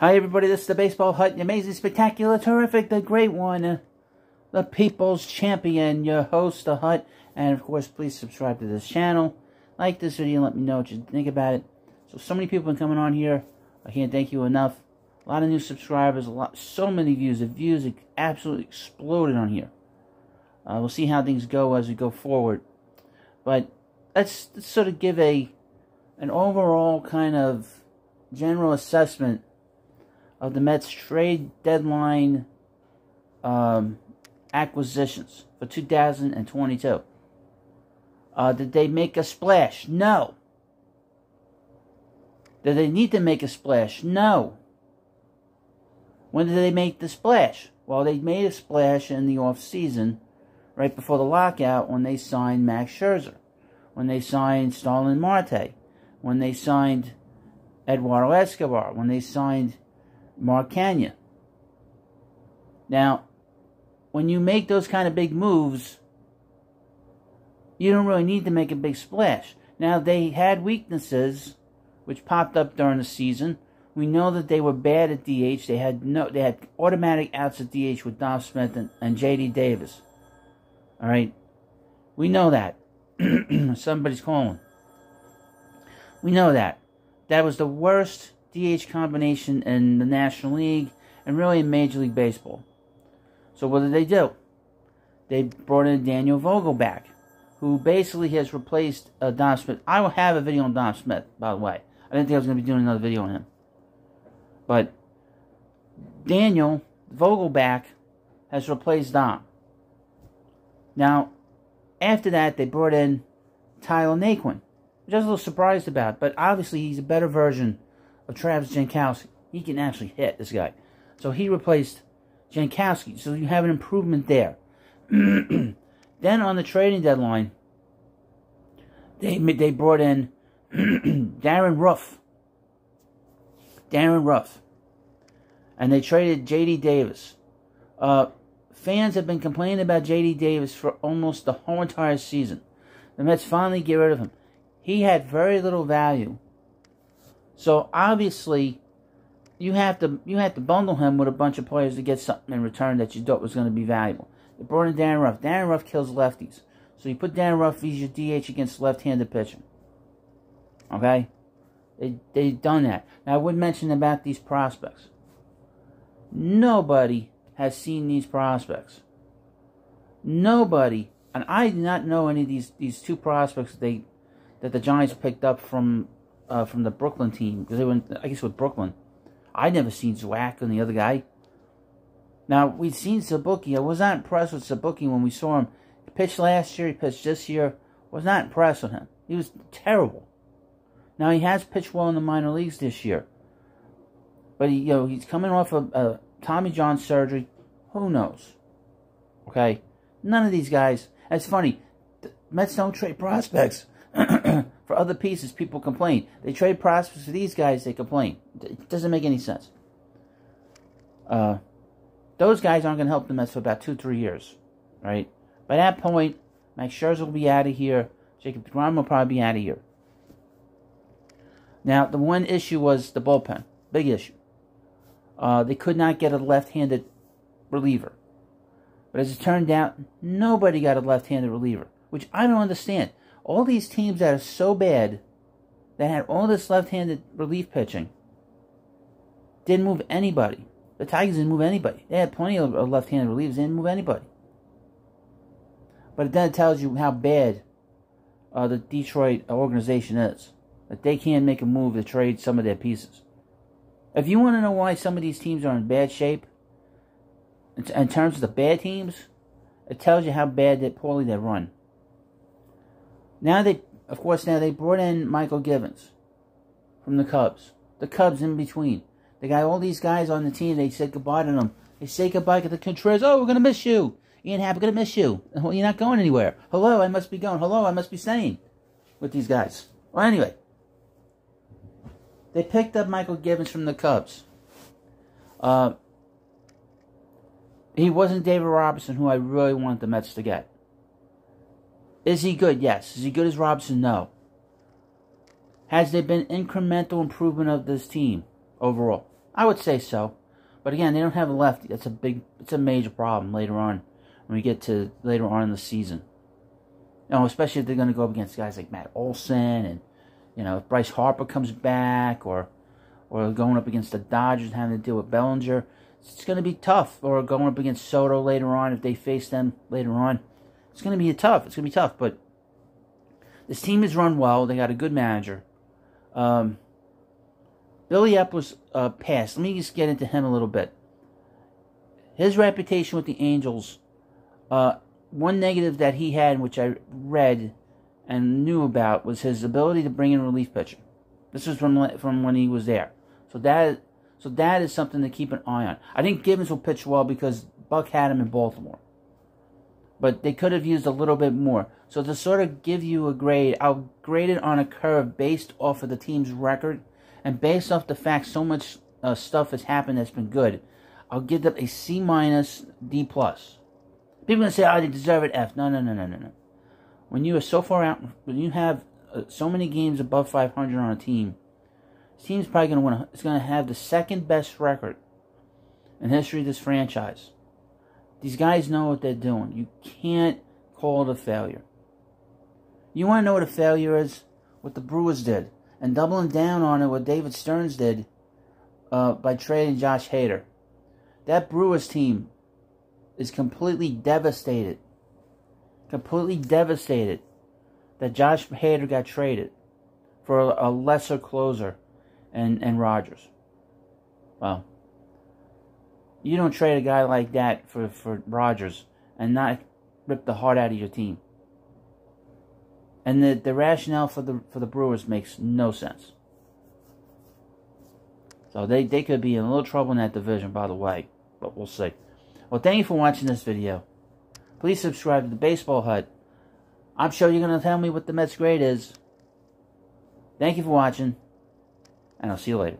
Hi everybody, this is the Baseball Hut, the amazing, spectacular, terrific, the great one, the people's champion, your host, the Hut. And of course, please subscribe to this channel, like this video, let me know what you think about it. So many people have been coming on here, I can't thank you enough. A lot of new subscribers, so many views. The views absolutely exploded on here. We'll see how things go as we go forward. But let's sort of give an overall kind of general assessment of the Mets trade deadline acquisitions for 2022. Did they make a splash? No. Did they need to make a splash? No. When did they make the splash? Well, they made a splash in the off-season, right before the lockout, when they signed Max Scherzer, when they signed Starlin Marte, when they signed Eduardo Escobar, when they signed Mark Canha. Now, when you make those kind of big moves, you don't really need to make a big splash. Now, they had weaknesses which popped up during the season. We know that they were bad at DH. They had automatic outs at DH with Dom Smith and J.D. Davis. All right, we know that. Somebody's calling. We know that. That was the worst DH combination in the National League and really in Major League Baseball. So what did they do? They brought in Daniel Vogelbach, who basically has replaced Dom Smith. I will have a video on Dom Smith, by the way. I didn't think I was going to be doing another video on him. But Daniel Vogelbach has replaced Dom. Now, after that, they brought in Tyler Naquin, which I was a little surprised about. But obviously, he's a better version of Travis Jankowski. He can actually hit, this guy. So he replaced Jankowski. So you have an improvement there. Then on the trading deadline, they brought in Darin. And they traded J.D. Davis. Fans have been complaining about J.D. Davis for almost the whole entire season. The Mets finally get rid of him. He had very little value. So obviously, you have to bundle him with a bunch of players to get something in return that you thought was going to be valuable. They brought in Darin Ruf. Darin Ruf kills lefties. So you put Darin Ruf, he's your DH against left-handed pitching. Okay? They've done that. Now, I would mention about these prospects. Nobody has seen these prospects. Nobody, and I did not know any of these two prospects that the Giants picked up from the Brooklyn team, because they went, I guess, with Brooklyn. I'd never seen Zwack and the other guy. Now, we'd seen Sabuki. I was not impressed with Sabuki when we saw him. He pitched last year, he pitched this year. Was not impressed with him. He was terrible. Now, he has pitched well in the minor leagues this year. But, he's coming off of Tommy John surgery. Who knows? Okay? None of these guys. It's funny. The Mets don't trade prospects for other pieces. People complain. They trade prospects for these guys. They complain. It doesn't make any sense. Those guys aren't going to help the Mets for about 2-3 years. Right? By that point, Max Scherzer will be out of here. Jacob deGrom will probably be out of here. Now, the one issue was the bullpen. Big issue. They could not get a left-handed reliever. But as it turned out, nobody got a left-handed reliever, which I don't understand. All these teams that are so bad, that had all this left-handed relief pitching, didn't move anybody. The Tigers didn't move anybody. They had plenty of left-handed relievers. They didn't move anybody. But then it tells you how bad the Detroit organization is. That they can't make a move to trade some of their pieces. If you want to know why some of these teams are in bad shape, in terms of the bad teams, it tells you how poorly they run. Now they brought in Michael Gibbons from the Cubs. The Cubs in between. They got all these guys on the team. They said goodbye to them. They say goodbye to the Contreras. Oh, we're going to miss you. Ian Happ, we're going to miss you. Well, you're not going anywhere. Hello, I must be going. Hello, I must be staying with these guys. Well, anyway. They picked up Michael Gibbons from the Cubs. He wasn't David Robertson, who I really wanted the Mets to get. Is he good? Yes. Is he good as Robertson? No. Has there been incremental improvement of this team overall? I would say so. But again, they don't have a lefty. It's a major problem later on when we get to later on in the season. Especially if they're going to go up against guys like Matt Olson and, if Bryce Harper comes back or going up against the Dodgers and having to deal with Bellinger. It's going to be tough. Or going up against Soto later on if they face them later on. It's going to be tough. It's going to be tough. But this team is run well. They got a good manager. Billy Epler's past. Let me just get into him a little bit. His reputation with the Angels, one negative that he had, which I read and knew about, was his ability to bring in relief pitching. This was from when he was there. So that is something to keep an eye on. I think Gibbons will pitch well because Buck had him in Baltimore. But they could have used a little bit more. So to sort of give you a grade, I'll grade it on a curve based off of the team's record and based off the fact so much stuff has happened that's been good. I'll give them a C-, D+. People are going to say, oh, they deserve an F. No. When you are so far out, when you have so many games above 500 on a team, this team's probably going to win. It's going to have the second best record in the history of this franchise. These guys know what they're doing. You can't call it a failure. You want to know what a failure is? What the Brewers did. And doubling down on it, what David Stearns did by trading Josh Hader. That Brewers team is completely devastated. Completely devastated that Josh Hader got traded for a lesser closer and Rogers. Well, you don't trade a guy like that for Rogers and not rip the heart out of your team. And the rationale for the Brewers makes no sense. So they could be in a little trouble in that division, by the way. But we'll see. Well, thank you for watching this video. Please subscribe to the Baseball Hut. I'm sure you're going to tell me what the Mets grade is. Thank you for watching. And I'll see you later.